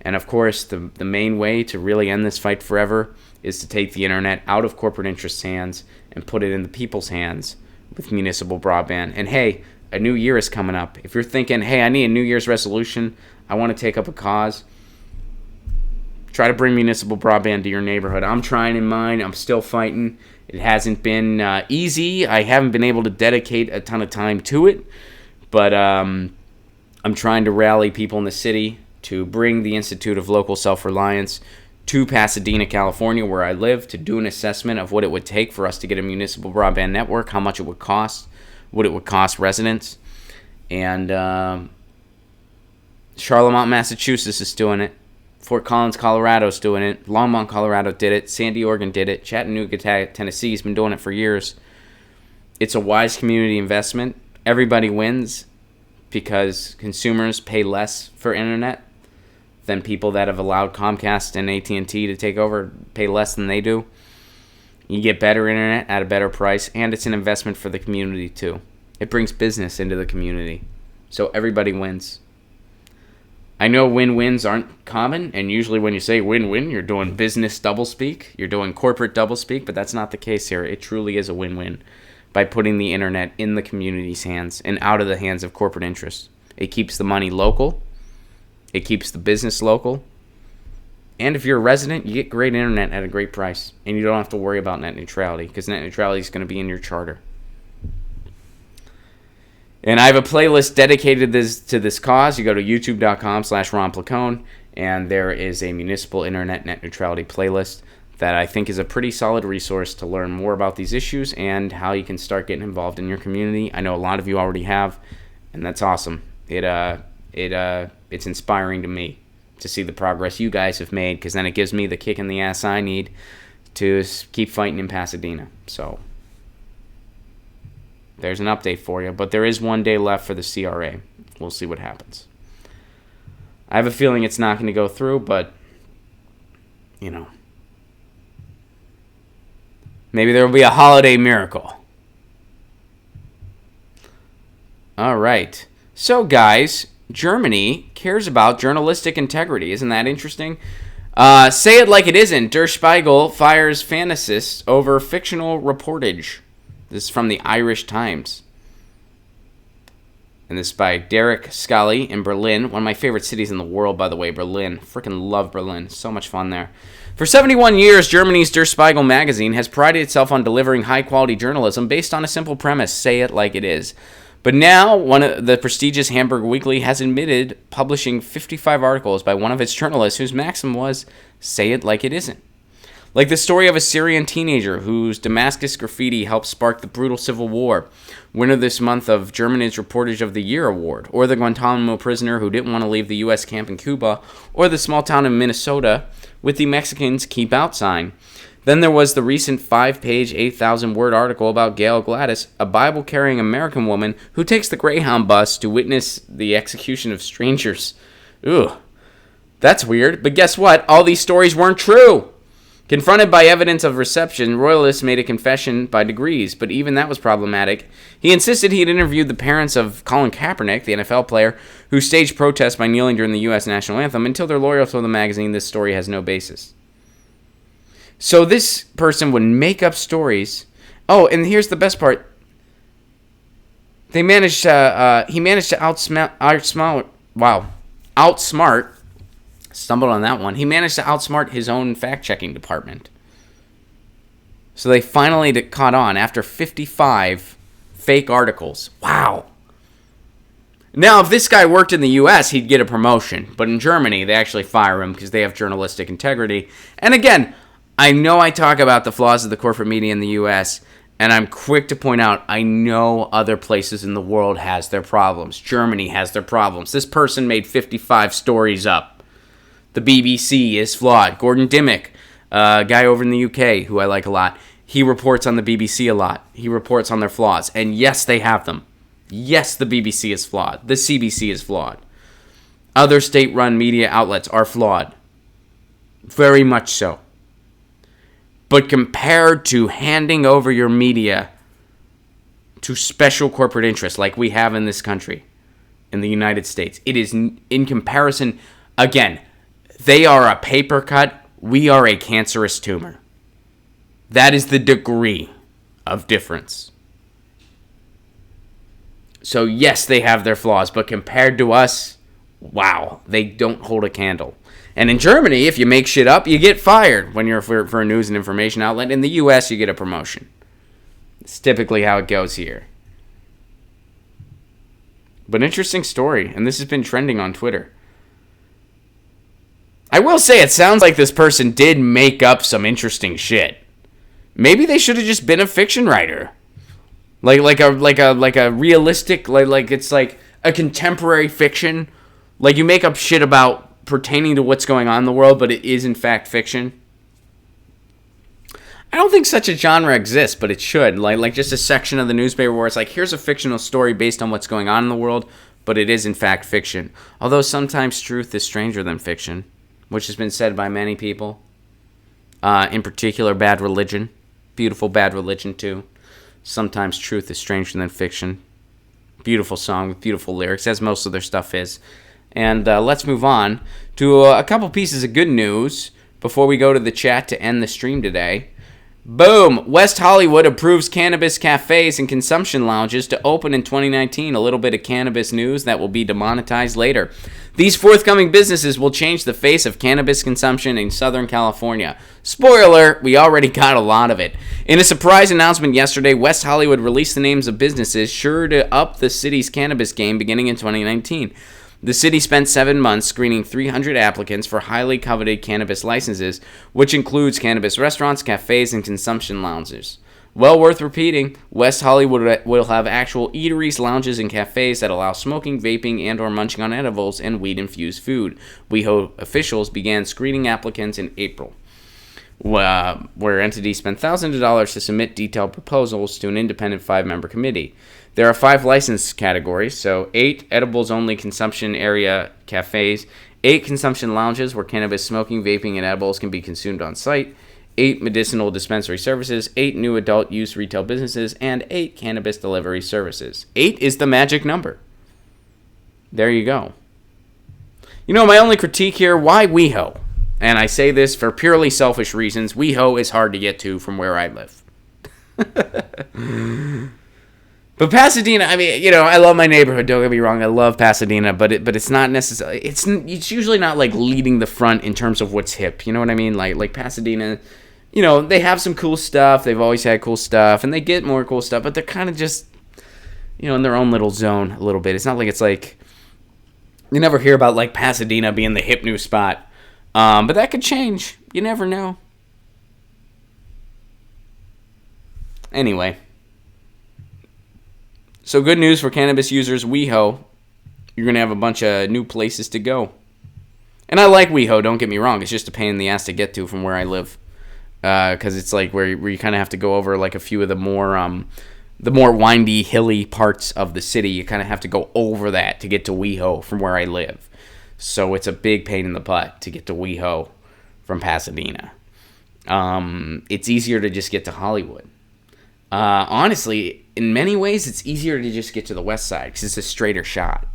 And of course, the main way to really end this fight forever is to take the internet out of corporate interests' hands and put it in the people's hands with municipal broadband. And hey, a new year is coming up. If you're thinking, hey, I need a New Year's resolution, I want to take up a cause, try to bring municipal broadband to your neighborhood. I'm trying in mine. I'm still fighting. It hasn't been easy. I haven't been able to dedicate a ton of time to it, but I'm trying to rally people in the city to bring the Institute of Local Self-Reliance to Pasadena, California, where I live, to do an assessment of what it would take for us to get a municipal broadband network, how much it would cost, what it would cost residents. And Charlemont, Massachusetts is doing it. Fort Collins, Colorado's doing it. Longmont, Colorado did it. Sandy, Oregon did it. Chattanooga, Tennessee has been doing it for years. It's a wise community investment. Everybody wins because consumers pay less for internet than people that have allowed Comcast and AT&T to take over, pay less than they do. You get better internet at a better price, and it's an investment for the community too. It brings business into the community. So everybody wins. I know win-wins aren't common, and usually when you say win-win, you're doing business doublespeak, you're doing corporate doublespeak, but that's not the case here. It truly is a win-win by putting the internet in the community's hands and out of the hands of corporate interests. It keeps the money local, it keeps the business local, And if you're a resident, you get great internet at a great price. And you don't have to worry about net neutrality, because net neutrality is going to be in your charter. And I have a playlist dedicated to this cause. You go to youtube.com/Ron Placone, and there is a municipal internet net neutrality playlist that I think is a pretty solid resource to learn more about these issues and how you can start getting involved in your community. I know a lot of you already have, and that's awesome. It's inspiring to me to see the progress you guys have made, because then it gives me the kick in the ass I need to keep fighting in Pasadena. So there's an update for you, but there is 1 day left for the CRA. We'll see what happens. I have a feeling it's not going to go through, but, you know, maybe there will be a holiday miracle. All right. So, guys, Germany cares about journalistic integrity. Isn't that interesting? Say it like it isn't. Der Spiegel fires fantasists over fictional reportage. This is from the Irish Times. And this is by Derek Scully in Berlin. One of my favorite cities in the world, by the way, Berlin. Freaking love Berlin. So much fun there. For 71 years, Germany's Der Spiegel magazine has prided itself on delivering high-quality journalism based on a simple premise: say it like it is. But now, one of the prestigious Hamburg Weekly has admitted publishing 55 articles by one of its journalists whose maxim was, say it like it isn't. Like the story of a Syrian teenager whose Damascus graffiti helped spark the brutal civil war, winner this month of Germany's Reportage of the Year award, or the Guantanamo prisoner who didn't want to leave the U.S. camp in Cuba, or the small town in Minnesota with the Mexicans Keep Out sign. Then there was the recent 5-page, 8,000-word article about Gail Gladys, a Bible-carrying American woman who takes the Greyhound bus to witness the execution of strangers. Ugh, that's weird, but guess what? All these stories weren't true. Confronted by evidence of reception, Royalists made a confession by degrees, but even that was problematic. He insisted he had interviewed the parents of Colin Kaepernick, the NFL player, who staged protests by kneeling during the U.S. national anthem, until their lawyer told the magazine this story has no basis. So this person would make up stories. Oh, and here's the best part. He managed to outsmart. Stumbled on that one. He managed to outsmart his own fact-checking department. So they finally caught on after 55 fake articles. Wow. Now, if this guy worked in the U.S., he'd get a promotion. But in Germany, they actually fire him because they have journalistic integrity. And again, I know I talk about the flaws of the corporate media in the U.S., and I'm quick to point out I know other places in the world has their problems. Germany has their problems. This person made 55 stories up. The BBC is flawed. Gordon Dimmick, a guy over in the UK who I like a lot, he reports on the BBC a lot. He reports on their flaws. And yes, they have them. Yes, the BBC is flawed. The CBC is flawed. Other state-run media outlets are flawed. Very much so. But compared to handing over your media to special corporate interests like we have in this country, in the United States, it is in comparison, again, they are a paper cut. We are a cancerous tumor. That is the degree of difference. So yes, they have their flaws, but compared to us, wow, they don't hold a candle. And in Germany, if you make shit up, you get fired when you're for a news and information outlet. In the U.S., you get a promotion. It's typically how it goes here. But interesting story, and this has been trending on Twitter. I will say it sounds like this person did make up some interesting shit. Maybe they should have just been a fiction writer. Like a realistic, like it's like a contemporary fiction. Like you make up shit about pertaining to what's going on in the world, but it is in fact fiction. I don't think such a genre exists, but it should. Like just a section of the newspaper where it's like, here's a fictional story based on what's going on in the world, but it is in fact fiction. Although sometimes truth is stranger than fiction, which has been said by many people. In particular, Bad Religion. Beautiful Bad Religion, too. Sometimes truth is stranger than fiction. Beautiful song with beautiful lyrics, as most of their stuff is. And let's move on to a couple pieces of good news before we go to the chat to end the stream today. Boom! West Hollywood approves cannabis cafes and consumption lounges to open in 2019. A little bit of cannabis news that will be demonetized later. These forthcoming businesses will change the face of cannabis consumption in Southern California. Spoiler, we already got a lot of it. In a surprise announcement yesterday, West Hollywood released the names of businesses sure to up the city's cannabis game beginning in 2019. The city spent 7 months screening 300 applicants for highly coveted cannabis licenses, which includes cannabis restaurants, cafes, and consumption lounges. Well worth repeating, West Hollywood will have actual eateries, lounges, and cafes that allow smoking, vaping, and or munching on edibles and weed-infused food. WeHo officials began screening applicants in April, where entities spent thousands of dollars to submit detailed proposals to an independent 5-member committee. There are 5 license categories, so 8 edibles-only consumption area cafes, 8 consumption lounges where cannabis smoking, vaping, and edibles can be consumed on site, 8 medicinal dispensary services, 8 new adult use retail businesses, and 8 cannabis delivery services. 8 is the magic number. There you go. You know, my only critique here, why WeHo? And I say this for purely selfish reasons. WeHo is hard to get to from where I live. But Pasadena, I mean, you know, I love my neighborhood. Don't get me wrong, I love Pasadena, but it's not necessarily. It's usually not like leading the front in terms of what's hip. You know what I mean? Like Pasadena, you know, they have some cool stuff. They've always had cool stuff, and they get more cool stuff. But they're kind of just, you know, in their own little zone a little bit. It's not like it's like you never hear about like Pasadena being the hip new spot. But that could change. You never know. Anyway. So good news for cannabis users, WeHo. You're going to have a bunch of new places to go. And I like WeHo, don't get me wrong. It's just a pain in the ass to get to from where I live. Because it's like where you kind of have to go over like a few of the more windy, hilly parts of the city. You kind of have to go over that to get to WeHo from where I live. So it's a big pain in the butt to get to WeHo from Pasadena. It's easier to just get to Hollywood. Honestly, in many ways, it's easier to just get to the west side because it's a straighter shot.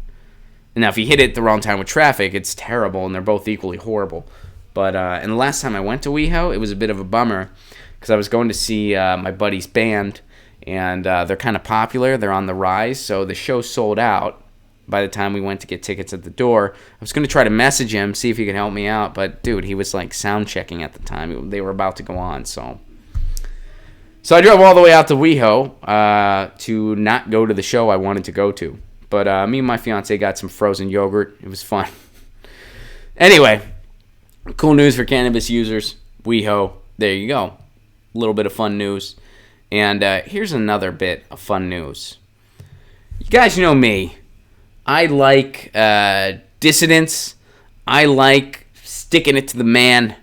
Now, if you hit it the wrong time with traffic, it's terrible, and they're both equally horrible. But and the last time I went to WeHo, it was a bit of a bummer because I was going to see my buddy's band, and they're kind of popular. They're on the rise, so the show sold out by the time we went to get tickets at the door. I was going to try to message him, see if he could help me out, but, dude, he was, like, sound checking at the time. They were about to go on, so I drove all the way out to WeHo to not go to the show I wanted to go to. But me and my fiance got some frozen yogurt. It was fun. Anyway, cool news for cannabis users. WeHo, there you go. A little bit of fun news. And here's another bit of fun news. You guys know me. I like dissidence. I like sticking it to the man.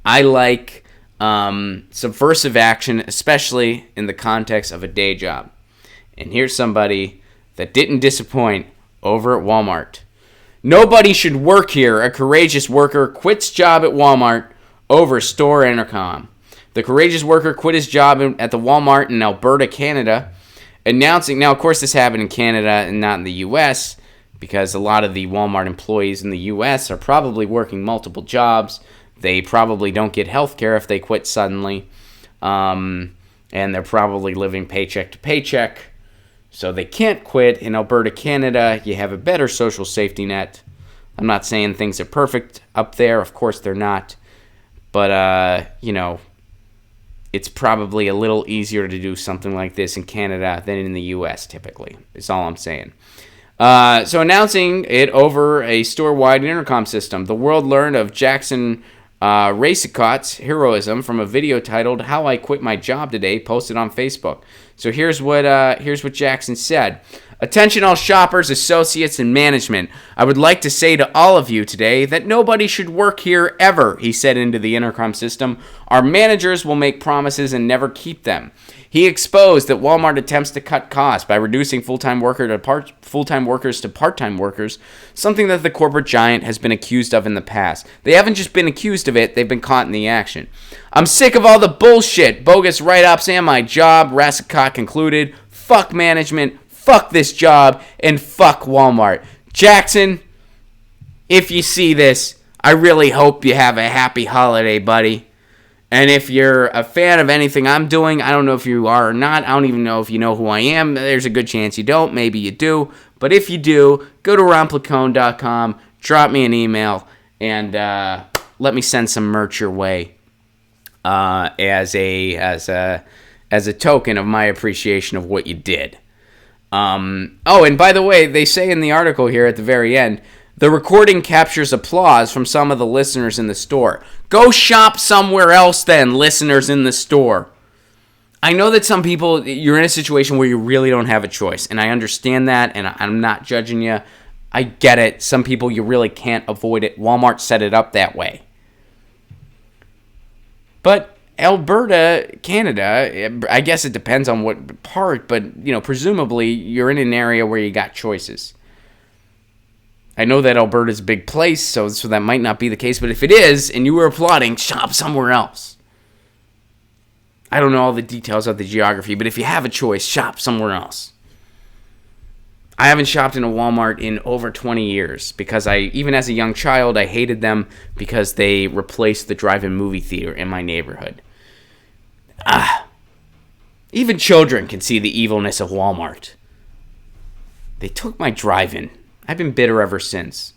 I like subversive action, especially in the context of a day job. And here's somebody that didn't disappoint over at Walmart. Nobody should work here. A courageous worker quits job at Walmart over store intercom. The courageous worker quit his job at the Walmart in Alberta, Canada, announcing, now of course this happened in Canada and not in the U.S., because a lot of the Walmart employees in the U.S. are probably working multiple jobs. They probably don't get health care if they quit suddenly. And they're probably living paycheck to paycheck. So they can't quit. In Alberta, Canada, you have a better social safety net. I'm not saying things are perfect up there. Of course they're not. But, you know, it's probably a little easier to do something like this in Canada than in the U.S. typically. Is all I'm saying. So announcing it over a store-wide intercom system. The world learned of Jackson Racicott's heroism from a video titled "How I Quit My Job Today," posted on Facebook. So here's what Jackson said. Attention all shoppers, associates, and management. I would like to say to all of you today that nobody should work here ever, he said into the intercom system. Our managers will make promises and never keep them. He exposed that Walmart attempts to cut costs by reducing full-time workers to part-time workers, something that the corporate giant has been accused of in the past. They haven't just been accused of it, they've been caught in the action. I'm sick of all the bullshit, bogus write-ups, and my job, Rassicott concluded. Fuck management, fuck this job, and fuck Walmart. Jackson, if you see this, I really hope you have a happy holiday, buddy. And if you're a fan of anything I'm doing, I don't know if you are or not. I don't even know if you know who I am. There's a good chance you don't. Maybe you do. But if you do, go to ronplacone.com, drop me an email, and let me send some merch your way as a token of my appreciation of what you did. And by the way, they say in the article here at the very end, the recording captures applause from some of the listeners in the store. Go shop somewhere else then, listeners in the store. I know that some people, you're in a situation where you really don't have a choice, and I understand that, and I'm not judging you. I get it. Some people, you really can't avoid it. Walmart set it up that way. But Alberta, Canada, I guess it depends on what part, but, presumably you're in an area where you got choices. I know that Alberta's a big place, so that might not be the case. But if it is, and you were applauding, shop somewhere else. I don't know all the details of the geography, but if you have a choice, shop somewhere else. I haven't shopped in a Walmart in over 20 years because even as a young child, I hated them because they replaced the drive-in movie theater in my neighborhood. Even children can see the evilness of Walmart. They took my drive-in. I've been bitter ever since.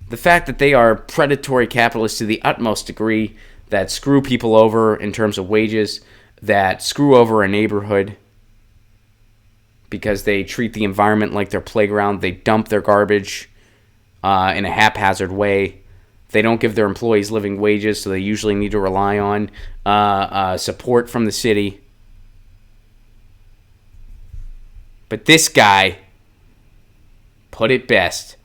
The fact that they are predatory capitalists to the utmost degree, that screw people over in terms of wages, that screw over a neighborhood because they treat the environment like their playground. They dump their garbage in a haphazard way. They don't give their employees living wages, so they usually need to rely on support from the city. But this guy put it best.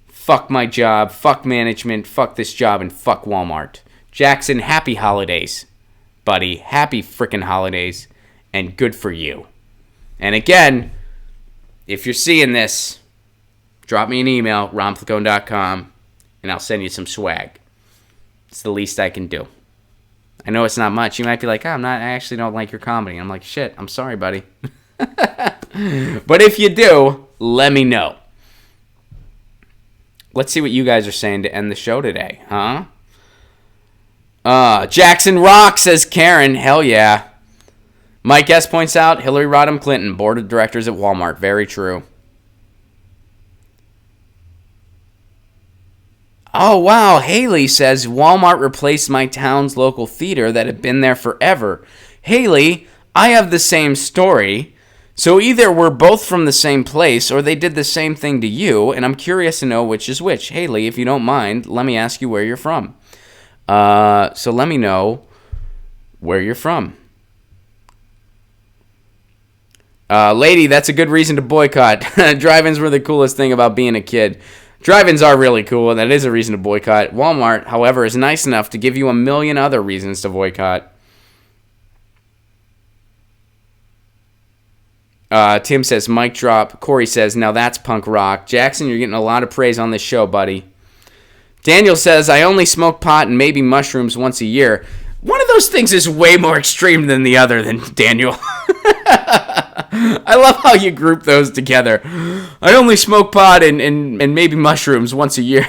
Fuck my job, fuck management, fuck this job, and fuck Walmart. Jackson, happy holidays, buddy. Happy frickin' holidays, and good for you. And again, if you're seeing this, drop me an email, ronplacone.com, and I'll send you some swag. It's the least I can do. I know it's not much. You might be like, I actually don't like your comedy. I'm like, shit, I'm sorry, buddy. But if you do, let me know. Let's see what you guys are saying to end the show today, huh? Jackson Rock, says Karen. Hell yeah. Mike S. points out, Hillary Rodham Clinton, board of directors at Walmart. Very true. Oh, wow. Haley says, Walmart replaced my town's local theater that had been there forever. Haley, I have the same story. So either we're both from the same place or they did the same thing to you, and I'm curious to know which is which. Haley, if you don't mind, let me ask you where you're from. So let me know where you're from. Lady, that's a good reason to boycott. Drive-ins were the coolest thing about being a kid. Drive-ins are really cool, and that is a reason to boycott. Walmart, however, is nice enough to give you a million other reasons to boycott. Tim says, mic drop. Corey says, now that's punk rock. Jackson, you're getting a lot of praise on this show, buddy. Daniel says, I only smoke pot and maybe mushrooms once a year. One of those things is way more extreme than the other, Daniel. I love how you group those together. I only smoke pot and maybe mushrooms once a year.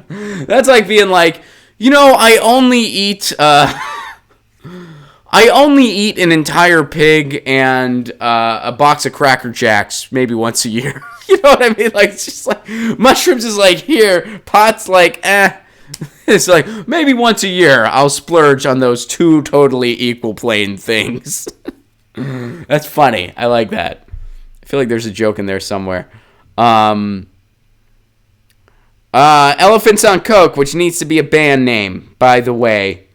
That's like being like, I only eat an entire pig and a box of Cracker Jacks maybe once a year. You know what I mean? Like, it's just like, mushrooms is like here, pot's like, It's like, maybe once a year I'll splurge on those two totally equal plain things. That's funny. I like that. I feel like there's a joke in there somewhere. Elephants on Coke, which needs to be a band name, by the way.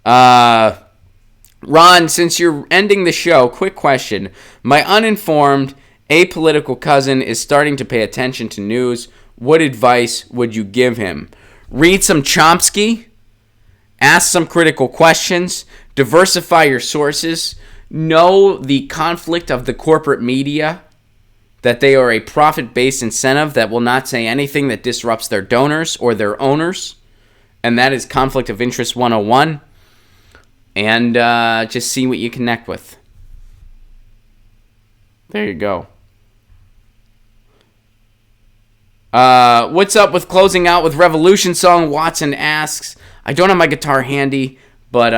Ron, since you're ending the show, quick question. My uninformed, apolitical cousin is starting to pay attention to news. What advice would you give him? Read some Chomsky. Ask some critical questions. Diversify your sources. Know the conflict of the corporate media, that they are a profit-based incentive that will not say anything that disrupts their donors or their owners. And that is Conflict of Interest 101. And just see what you connect with. There you go. What's up with closing out with Revolution song? Watson asks. I don't have my guitar handy, But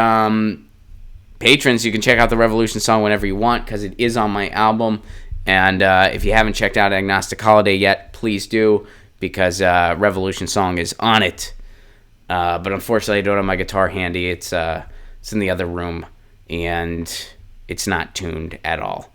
patrons, you can check out the Revolution song whenever you want because it is on my album. And if you haven't checked out Agnostic Holiday yet, please do because Revolution song is on it. But unfortunately, I don't have my guitar handy. It's in the other room, and it's not tuned at all.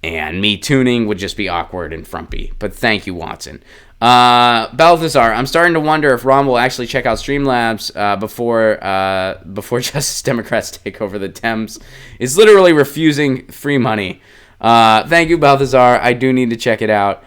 And me tuning would just be awkward and frumpy. But thank you, Watson. Balthazar, I'm starting to wonder if Ron will actually check out Streamlabs before Justice Democrats take over the Thames. Is literally refusing free money. Thank you, Balthazar. I do need to check it out.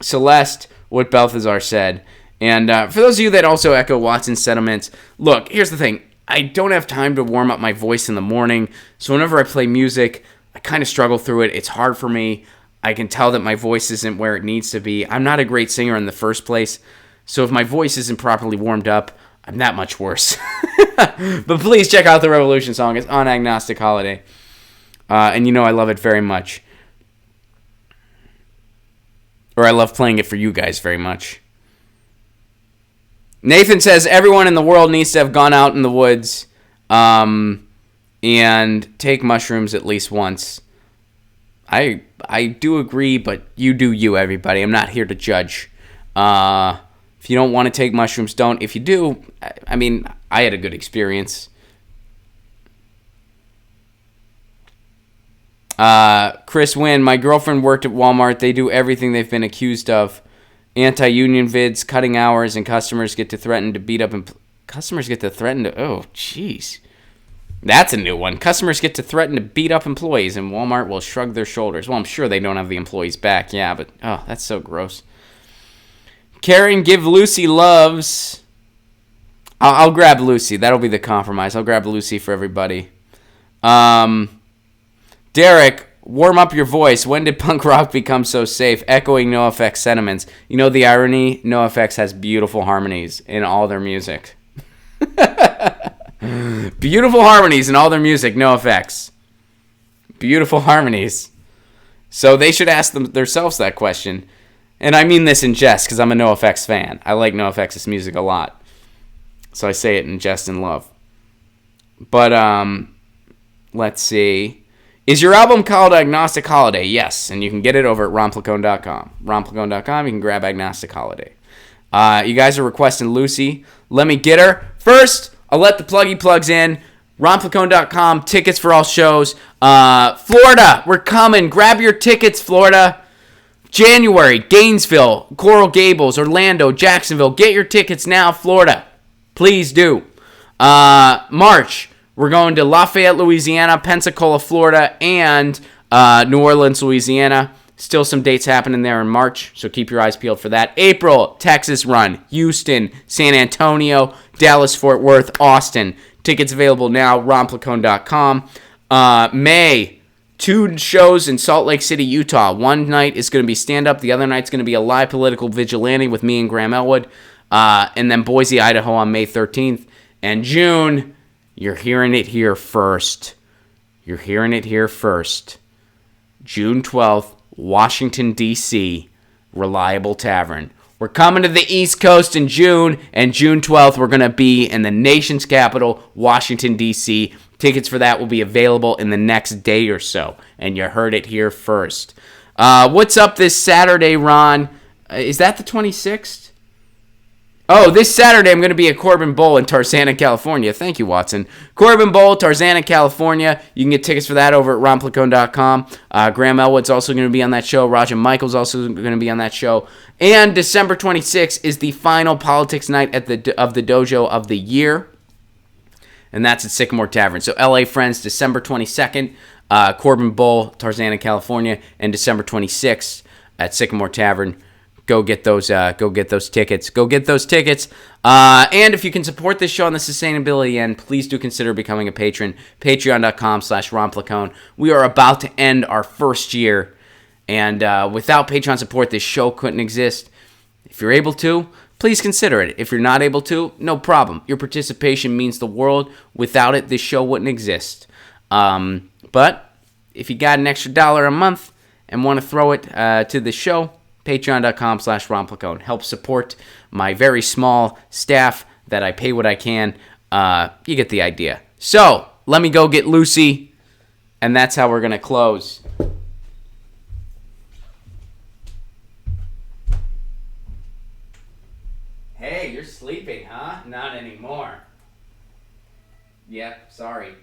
Celeste, what Balthazar said. And for those of you that also echo Watson's sentiments, look, here's the thing. I don't have time to warm up my voice in the morning, so whenever I play music, I kind of struggle through it. It's hard for me. I can tell that my voice isn't where it needs to be. I'm not a great singer in the first place, so if my voice isn't properly warmed up, I'm that much worse. But please check out the Revolution song. It's on Agnostic Holiday. And you know I love it very much. Or I love playing it for you guys very much. Nathan says everyone in the world needs to have gone out in the woods and take mushrooms at least once. I do agree, but you do you, everybody. I'm not here to judge. If you don't want to take mushrooms, don't. If you do, I mean, I had a good experience. Chris Wynn, my girlfriend worked at Walmart. They do everything they've been accused of. Anti-union vids, cutting hours, and customers get to threaten to beat up... Customers get to threaten to... Oh, jeez. That's a new one. Customers get to threaten to beat up employees, and Walmart will shrug their shoulders. Well, I'm sure they don't have the employees back. Yeah, but... Oh, that's so gross. Karen, give Lucy loves... I'll grab Lucy. That'll be the compromise. I'll grab Lucy for everybody. Derek... Warm up your voice. When did punk rock become so safe? Echoing NoFX sentiments. You know the irony? NoFX has beautiful harmonies in all their music. Beautiful harmonies in all their music. NoFX. Beautiful harmonies. So they should ask themselves that question. And I mean this in jest because I'm a NoFX fan. I like NoFX's music a lot. So I say it in jest and love. But, let's see. Is your album called Agnostic Holiday? Yes, and you can get it over at romplacone.com. Romplacone.com, you can grab Agnostic Holiday. You guys are requesting Lucy. Let me get her. First, I'll let the pluggy plugs in. Romplacone.com, tickets for all shows. Florida, we're coming. Grab your tickets, Florida. January, Gainesville, Coral Gables, Orlando, Jacksonville. Get your tickets now, Florida. Please do. March. We're going to Lafayette, Louisiana, Pensacola, Florida, and New Orleans, Louisiana. Still some dates happening there in March, so keep your eyes peeled for that. April, Texas run, Houston, San Antonio, Dallas, Fort Worth, Austin. Tickets available now, romplacone.com. May, 2 shows in Salt Lake City, Utah. One night is going to be stand-up. The other night's going to be a live political vigilante with me and Graham Elwood. And then Boise, Idaho on May 13th. And June... You're hearing it here first. You're hearing it here first. June 12th, Washington, D.C., Reliable Tavern. We're coming to the East Coast in June, and June 12th, we're going to be in the nation's capital, Washington, D.C. Tickets for that will be available in the next day or so, and you heard it here first. What's up this Saturday, Ron? Is that the 26th? Oh, this Saturday I'm going to be at Corbin Bowl in Tarzana, California. Thank you, Watson. Corbin Bowl, Tarzana, California. You can get tickets for that over at romplacone.com. Graham Elwood's also going to be on that show. Roger Michael's also going to be on that show. And December 26th is the final politics night of the dojo of the year. And that's at Sycamore Tavern. So LA Friends, December 22nd, Corbin Bowl, Tarzana, California. And December 26th at Sycamore Tavern. Go get those tickets. Go get those tickets. And if you can support this show on the sustainability end, please do consider becoming a patron. Patreon.com/romplacone. We are about to end our first year. And without Patreon support, this show couldn't exist. If you're able to, please consider it. If you're not able to, no problem. Your participation means the world. Without it, this show wouldn't exist. But if you got an extra $1 a month and want to throw it to the show, Patreon.com/romplacone. Help support my very small staff that I pay what I can. You get the idea. So, let me go get Lucy, and that's how we're going to close. Hey, you're sleeping, huh? Not anymore. Yep, sorry.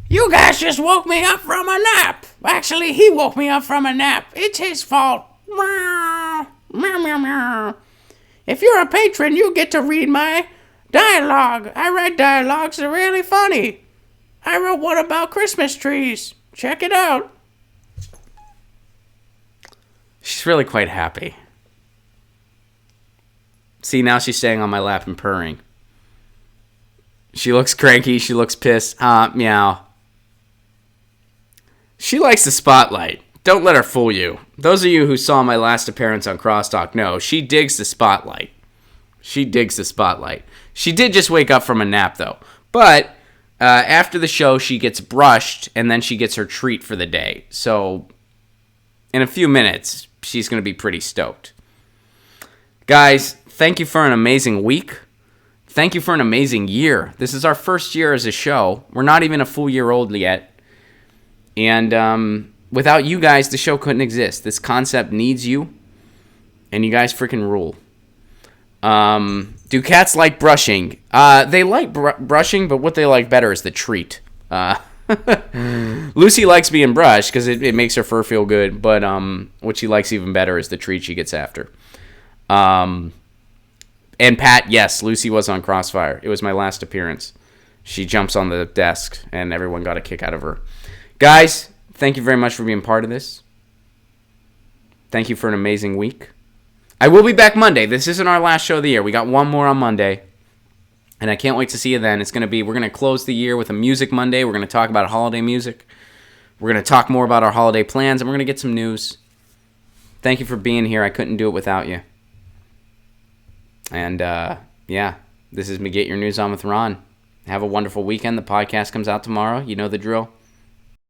You guys just woke me up from a nap. Actually, he woke me up from a nap. It's his fault. Meow, meow, meow, meow. If you're a patron, you get to read my dialogue. I write dialogues that are really funny. I wrote one about Christmas trees. Check it out. She's really quite happy. See, now she's staying on my lap and purring. She looks cranky. She looks pissed. Meow. She likes the spotlight. Don't let her fool you. Those of you who saw my last appearance on Crosstalk know she digs the spotlight. She digs the spotlight. She did just wake up from a nap, though. But after the show, she gets brushed, and then she gets her treat for the day. So in a few minutes, she's going to be pretty stoked. Guys, thank you for an amazing week. Thank you for an amazing year. This is our first year as a show. We're not even a full year old yet. And without you guys, the show couldn't exist. This concept needs you, and you guys freaking rule. Do cats like brushing? They like brushing, but what they like better is the treat. Lucy likes being brushed because it makes her fur feel good, but what she likes even better is the treat she gets after. And Pat, yes, Lucy was on Crossfire. It was my last appearance. She jumps on the desk, and everyone got a kick out of her. Guys, thank you very much for being part of this. Thank you for an amazing week. I will be back Monday. This isn't our last show of the year. We got one more on Monday, and I can't wait to see you then. We're going to close the year with a Music Monday. We're going to talk about holiday music. We're going to talk more about our holiday plans, and we're going to get some news. Thank you for being here. I couldn't do it without you. And, yeah, this is me, Get Your News On with Ron. Have a wonderful weekend. The podcast comes out tomorrow. You know the drill.